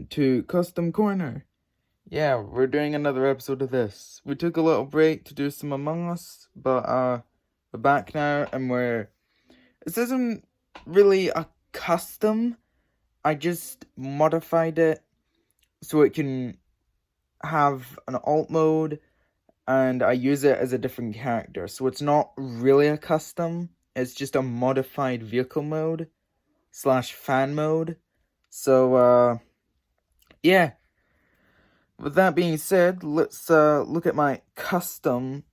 welcome to Custom Corner. Yeah, we're doing another episode of this. We took a little break to do some Among Us, but we're back now, and this isn't really a custom. I just modified it so it can have an alt mode, and I use it as a different character. So it's not really a custom, it's just a modified vehicle mode / fan mode. So yeah. With that being said, let's look at my custom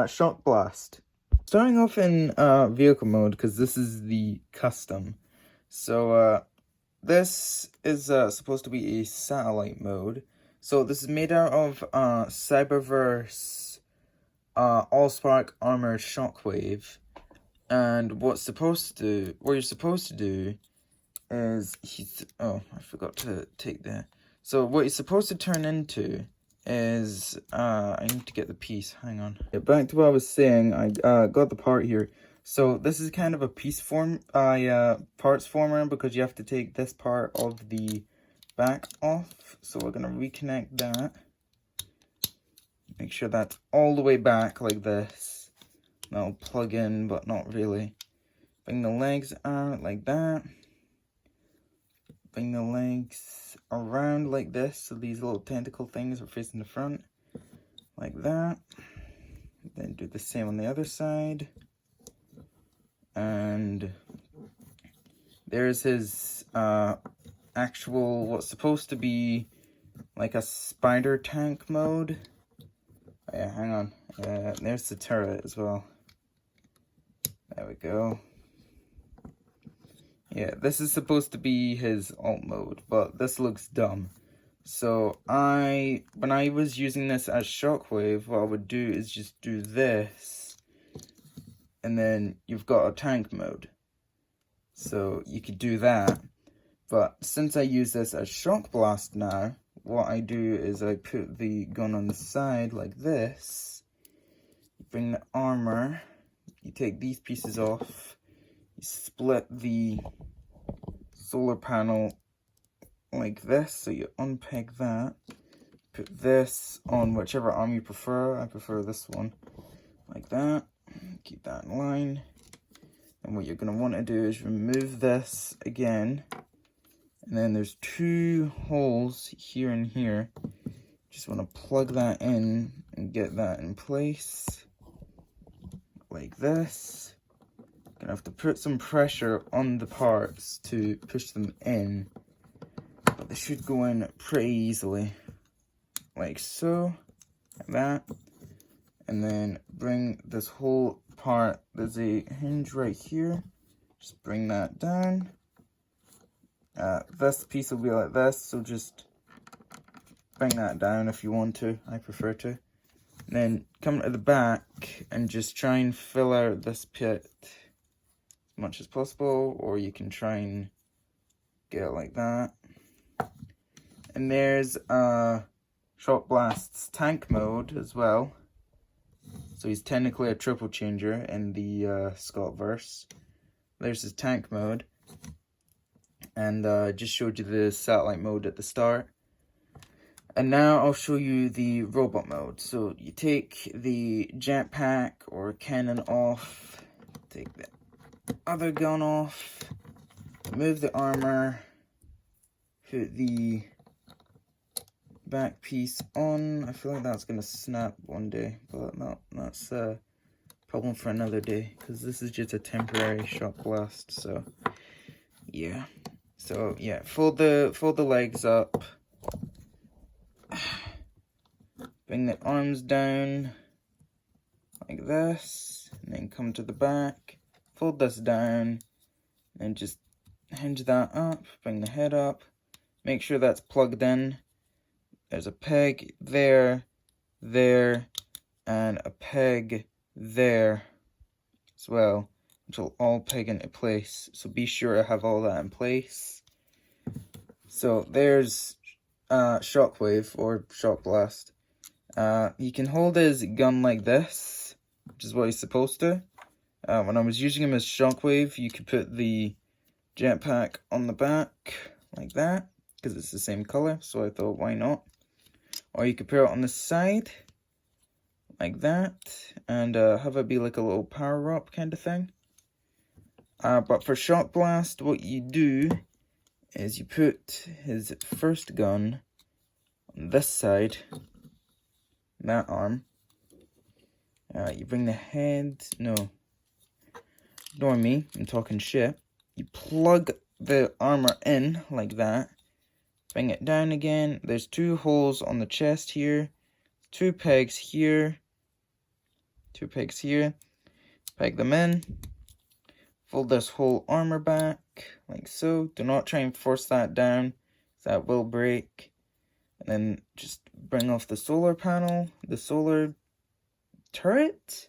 shock blast. Starting off in vehicle mode, because this is the custom. So this is supposed to be a satellite mode. So this is made out of Cyberverse Allspark Armored Shockwave. And what you're supposed to do is I forgot to take that. So what he's supposed to turn into is I need to get the piece. Hang on. Yeah, back to what I was saying. I got the part here. So this is kind of a parts former, because you have to take this part of the back off. So we're gonna reconnect that. Make sure that's all the way back like this. That'll plug in, but not really. Bring the legs out like that. Bring the legs around like this, so these little tentacle things are facing the front, like that. Then do the same on the other side. And there's his actual, what's supposed to be like a spider tank mode. Oh, yeah, hang on. There's the turret as well. There we go. Yeah, this is supposed to be his alt mode, but this looks dumb. So when I was using this as Shockwave, what I would do is just do this, and then you've got a tank mode. So you could do that, but since I use this as Shock Blast now, what I do is I put the gun on the side like this, bring the armor, you take these pieces off, you split the solar panel like this, so you unpeg that, put this on whichever arm you prefer. I prefer this one, like that, keep that in line. And what you're going to want to do is remove this again, and then there's two holes here and here. Just want to plug that in and get that in place like this. Gonna have to put some pressure on the parts to push them in, but they should go in pretty easily, like so, like that. And then bring this whole part, there's a hinge right here, just bring that down. This piece will be like this, so just bring that down if you want to. I prefer to. And then come to the back and just try and fill out this pit as much as possible, or you can try and get it like that. And there's Shock Blast's tank mode as well. So he's technically a triple changer in the Scottverse. There's his tank mode. And just showed you the satellite mode at the start. And now I'll show you the robot mode. So you take the jetpack or cannon off, take the other gun off, remove the armor, put the back piece on. I feel like that's gonna snap one day, but that's a problem for another day, because this is just a temporary shock blast. So yeah. So yeah, fold the legs up. Bring the arms down like this, and then come to the back, fold this down, and just hinge that up, bring the head up, make sure that's plugged in. There's a peg there, and a peg there as well, which will all peg into place. So be sure to have all that in place. So there's Shockwave or Shock Blast. He can hold his gun like this, which is what he's supposed to. When I was using him as Shockwave, you could put the jetpack on the back like that, because it's the same color, so I thought, why not? Or you could put it on the side, like that, and have it be like a little power-up kind of thing. But for Shock Blast, what you do is you put his first gun on this side, that arm. You bring the head, no, ignore me, I'm talking shit. You plug the armor in like that, bring it down again. There's 2 holes on the chest here, 2 pegs here, 2 pegs here, peg them in, fold this whole armor back, like so. Do not try and force that down, that will break. And then just bring off the solar panel, the solar turret?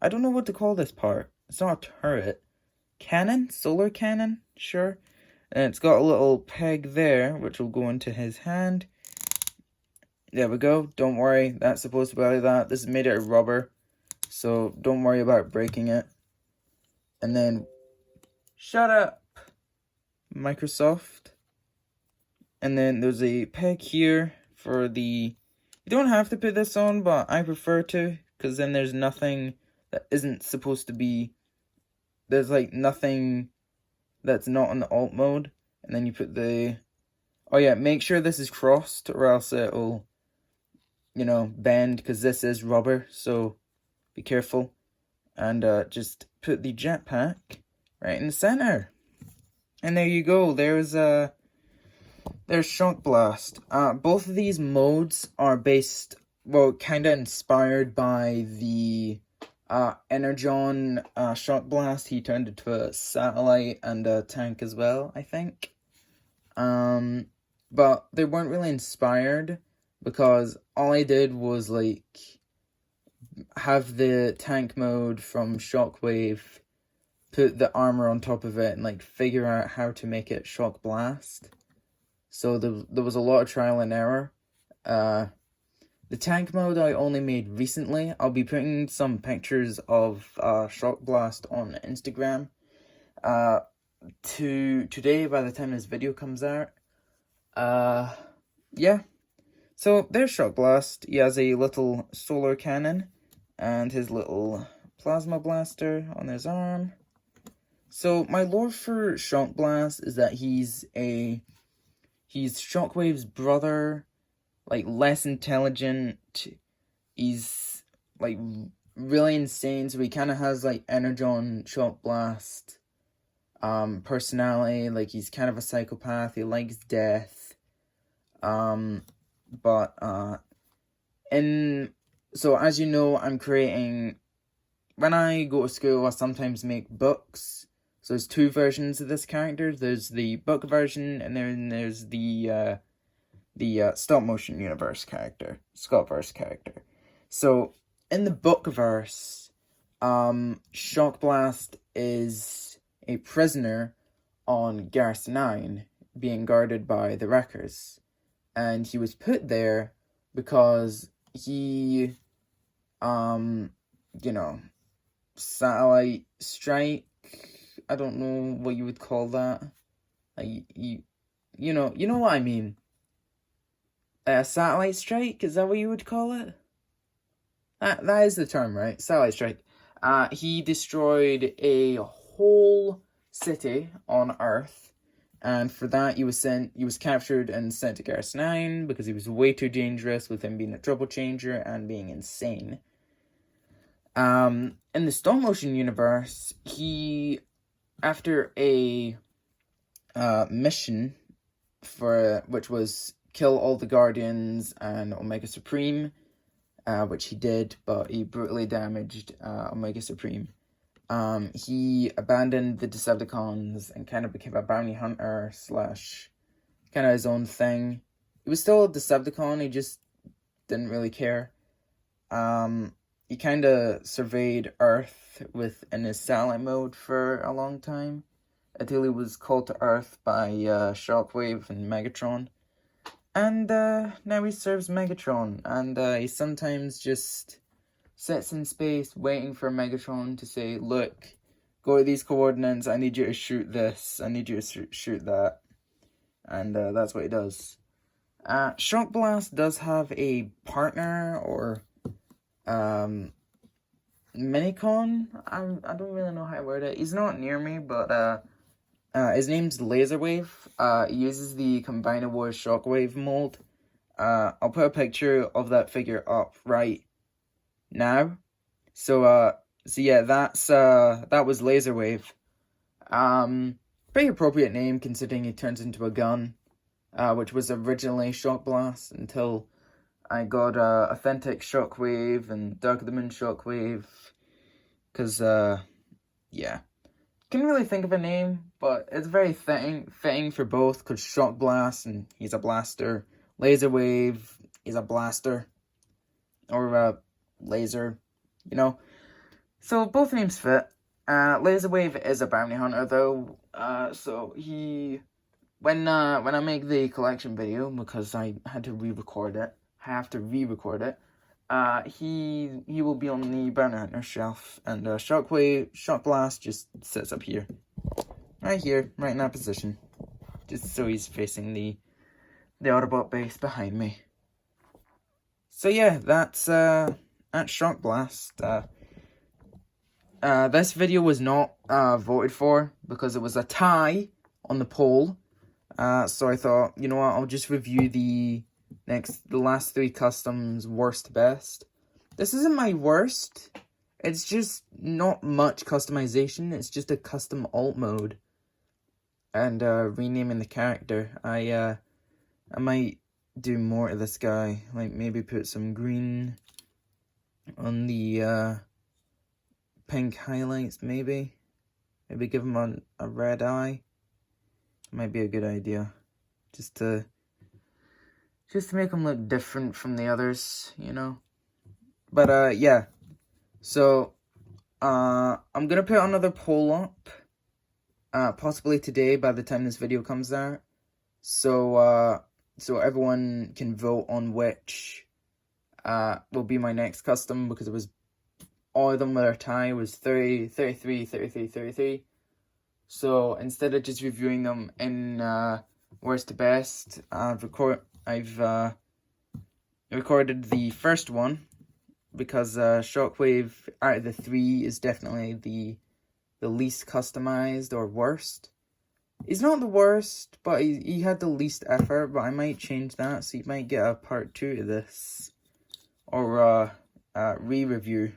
I don't know what to call this part. It's not a turret. Cannon? Solar cannon? Sure. And it's got a little peg there, which will go into his hand. There we go. Don't worry, that's supposed to be like that. This is made out of rubber, so don't worry about breaking it. And then, shut up, Microsoft. And then there's a peg here for the... You don't have to put this on, but I prefer to, because then there's nothing that isn't supposed to be... There's like nothing that's not on the alt mode. And then you put the... Oh yeah, make sure this is crossed, or else it'll, you know, bend, because this is rubber, so be careful. And just put the jetpack right in the center. And there you go, there's Shock Blast. Both of these modes are based, well, kind of inspired by the Energon Shock Blast. He turned into a satellite and a tank as well, I think. But they weren't really inspired, because all I did was, like, have the tank mode from Shockwave, put the armor on top of it, and, like, figure out how to make it Shock Blast. So there was a lot of trial and error. The tank mode I only made recently. I'll be putting some pictures of Shock Blast on Instagram today by the time this video comes out. Yeah. So there's Shock Blast. He has a little solar cannon and his little plasma blaster on his arm. So my lore for Shock Blast is that he's Shockwave's brother, like, less intelligent. He's, like, really insane, so he kind of has, like, Energon Shock Blast personality. Like, he's kind of a psychopath, he likes death. So as you know, I'm creating, when I go to school, I sometimes make books. So there's 2 versions of this character. There's the book version, and then there's the stop motion universe character, Scottverse character. So in the bookverse, Shock Blast is a prisoner on Garth 9, being guarded by the Wreckers, and he was put there because he, you know, satellite strike. I don't know what you would call that. Like, you know what I mean. A satellite strike, is that what you would call it? That is the term, right? Satellite strike. He destroyed a whole city on Earth, and for that he was captured and sent to Garth 9 because he was way too dangerous, with him being a trouble changer and being insane. In the stop motion universe, he, after a mission which was kill all the Guardians and Omega Supreme, which he did, but he brutally damaged Omega Supreme. He abandoned the Decepticons and kind of became a bounty hunter / kind of his own thing. He was still a Decepticon, he just didn't really care. He kind of surveyed Earth in his satellite mode for a long time, until he was called to Earth by Shockwave and Megatron. And now he serves Megatron, and he sometimes just sits in space waiting for Megatron to say, look, go to these coordinates, I need you to shoot this, I need you to shoot that. and that's what he does. Shockblast does have a partner, or minicon. I don't really know how to word it. He's not near me, but his name's Laserwave. He uses the Combinable Shockwave mold. I'll put a picture of that figure up right now. So yeah, that was Laserwave. Pretty appropriate name considering he turns into a gun, which was originally Shockblast until I got Authentic Shockwave and Dark of the Moon Shockwave. Cause yeah, can't really think of a name, but it's very fitting for both. Cause Shockblast, and he's a blaster. Laserwave, he's a blaster, or a laser, you know. So both names fit. Laserwave is a bounty hunter though. So he, when I make the collection video, because I had to re-record it, he will be on the bounty hunter shelf, and Shockblast just sits up here, right in that position, just so he's facing the Autobot base behind me. So yeah, that's Shockblast. This video was not voted for because it was a tie on the poll. So I thought, you know what, I'll just review the last 3 customs, worst to best. This isn't my worst. It's just not much customization. It's just a custom alt mode and renaming the character. I might do more to this guy, like maybe put some green on the pink highlights, maybe give him a red eye. Might be a good idea, just to make him look different from the others, you know. But yeah, so I'm gonna put another poll up, possibly today by the time this video comes out, so everyone can vote on which will be my next custom, because it was all of them with a tie. It was 30, 33, 33, 33. So instead of just reviewing them in worst to best, I've recorded the first one, because Shockwave out of the 3 is definitely the least customized, or worst. He's not the worst, but he had the least effort, but I might change that, so you might get a part 2 to this, or re-review.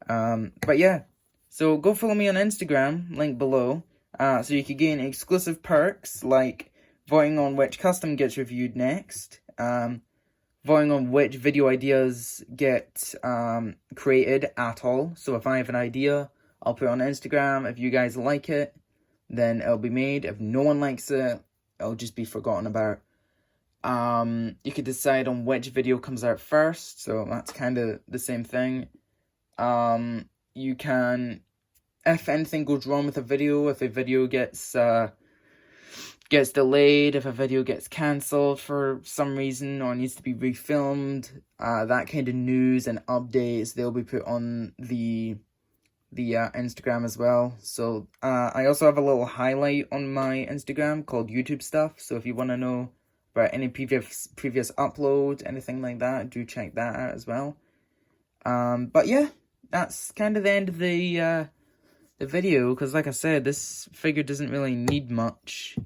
But yeah, so go follow me on Instagram, link below, so you can gain exclusive perks, like voting on which custom gets reviewed next, voting on which video ideas get created at all. So if I have an idea, I'll put it on Instagram. If you guys like it, then it'll be made. If no one likes it, it'll just be forgotten about. You could decide on which video comes out first, so that's kind of the same thing. You can, if anything goes wrong with a video, if a video gets delayed, if a video gets cancelled for some reason, or needs to be refilmed, that kind of news and updates, they'll be put on the Instagram as well. So I also have a little highlight on my Instagram called YouTube Stuff, so if you want to know about any previous upload, anything like that, do check that out as well. But yeah, that's kind of the end of the video, because like I said, this figure doesn't really need much.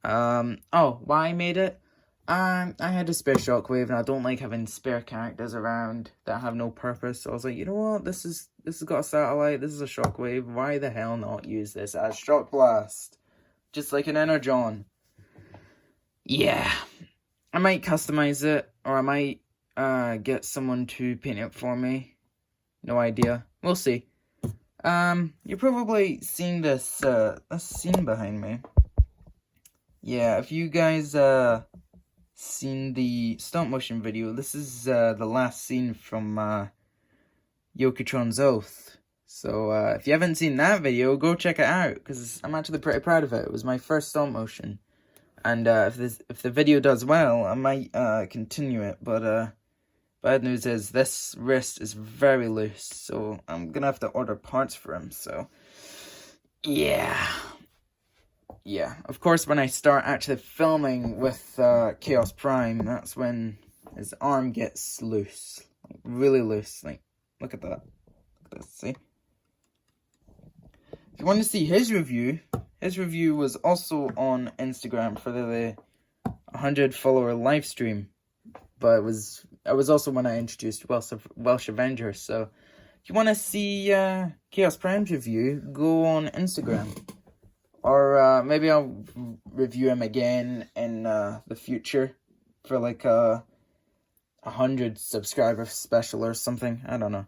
Oh, why I made it? I had a spare Shockwave, and I don't like having spare characters around that have no purpose. So I was like, you know what? This has got a satellite. This is a Shockwave. Why the hell not use this as Shockblast? Just like an Energon. Yeah, I might customize it, or I might get someone to paint it for me. No idea. We'll see. You're probably seeing this scene behind me. Yeah, if you guys seen the stop motion video, this is the last scene from Yokotron's Oath. So if you haven't seen that video, go check it out, because I'm actually pretty proud of it. It was my first stop motion, and if the video does well, I might continue it. But bad news is this wrist is very loose, so I'm gonna have to order parts for him. So yeah. yeah, of course, when I start actually filming with Chaos Prime, that's when his arm gets loose. Like, really loose. Like, look at that. Look at this, see? If you want to see his review was also on Instagram for the 100 follower live stream. But it was also when I introduced Welsh Avenger. So if you want to see Chaos Prime's review, go on Instagram. Or maybe I'll review him again in the future for like a 100 subscriber special or something. I don't know.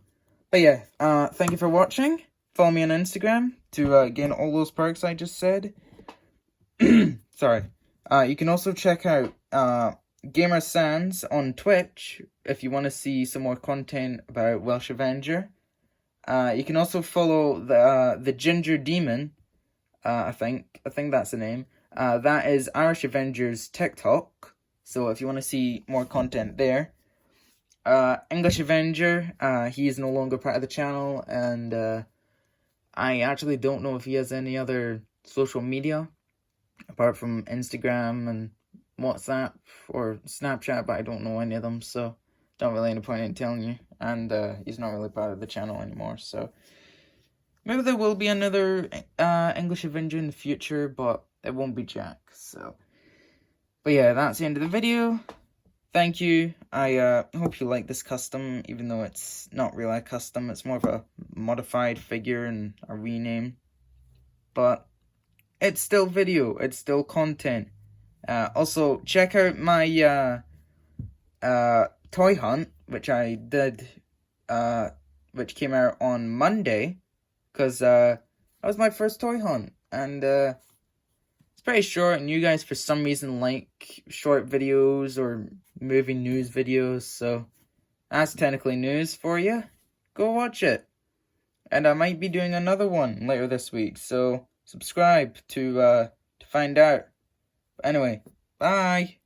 But yeah, thank you for watching. Follow me on Instagram to gain all those perks I just said. Sorry. You can also check out Gamer Sans on Twitch if you want to see some more content about Welsh Avenger. You can also follow the Ginger Demon. I think that's the name. That is Irish Avenger's TikTok. So if you want to see more content there. English Avenger, he is no longer part of the channel, and I actually don't know if he has any other social media apart from Instagram and WhatsApp or Snapchat, but I don't know any of them, so don't really any point in telling you. And he's not really part of the channel anymore, so maybe there will be another English Avenger in the future, but it won't be Jack. So, but yeah, that's the end of the video. Thank you. I hope you like this custom, even though it's not really a custom. It's more of a modified figure and a rename. But it's still video. It's still content. Also, check out my toy hunt, which I did, which came out on Monday. Because that was my first toy hunt. And it's pretty short, and you guys for some reason like short videos or movie news videos, so that's technically news for you. Go watch it. And I might be doing another one later this week, so subscribe to find out. Anyway, bye!